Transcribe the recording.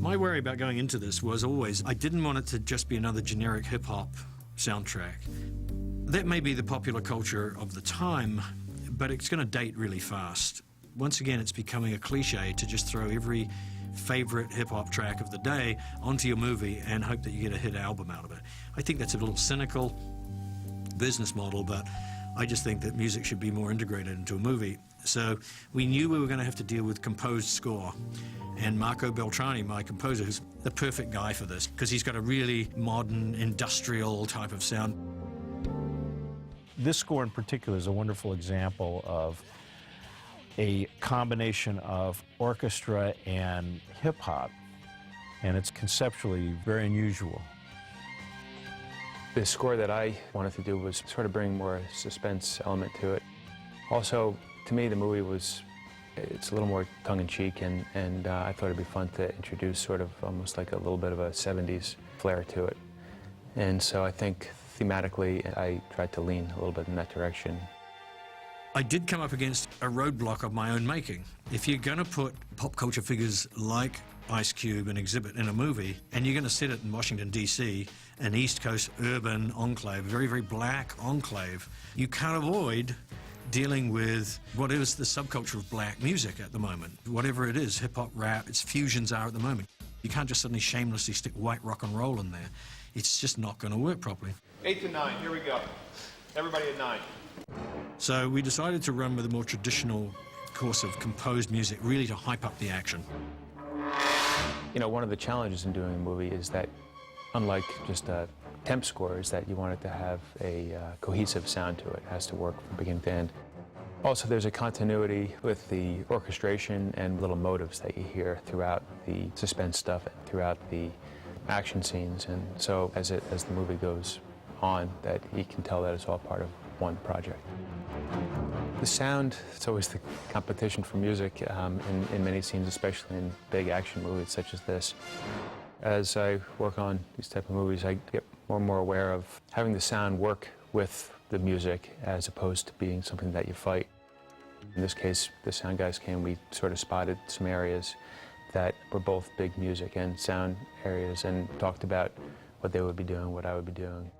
My worry about going into this was always I didn't want it to just be another generic hip-hop soundtrack. That may be the popular culture of the time, but it's going to date really fast. Once again, it's becoming a cliche to just throw every favorite hip-hop track of the day onto your movie and hope that you get a hit album out of it. I think that's a little cynical business model, but I just think that music should be more integrated into a movie. So we knew we were going to have to deal with composed score. And Marco Beltrami, my composer, is the perfect guy for this because he's got a really modern, industrial type of sound. This score in particular is a wonderful example of a combination of orchestra and hip-hop, and it's conceptually very unusual. The score that I wanted to do was sort of bring more suspense element to it. Also, to me, the movie it's a little more tongue-in-cheek, and I thought it'd be fun to introduce sort of almost like a little bit of a 70s flair to it. And so I think thematically, I tried to lean a little bit in that direction. I did come up against a roadblock of my own making. If you're going to put pop culture figures like Ice Cube and Exhibit in a movie, and you're going to set it in Washington, D.C., an East Coast urban enclave, very, very black enclave, you can't avoid dealing with what is the subculture of black music at the moment. Whatever it is, hip-hop, rap, its fusions are at the moment. You can't just suddenly shamelessly stick white rock and roll in there. It's just not going to work properly. 8 to 9, here we go. Everybody at 9. So we decided to run with a more traditional course of composed music, really to hype up the action. You know, one of the challenges in doing a movie is that, unlike just a temp score, is that you want it to have a cohesive sound to it. It has to work from beginning to end. Also, there's a continuity with the orchestration and little motives that you hear throughout the suspense stuff and throughout the action scenes. And so as the movie goes on, that you can tell that it's all part of one project. The sound, it's always the competition for music in many scenes, especially in big action movies such as this. As I work on these type of movies, I get more and more aware of having the sound work with the music as opposed to being something that you fight. In this case, the sound guys came, we sort of spotted some areas that were both big music and sound areas and talked about what they would be doing, what I would be doing.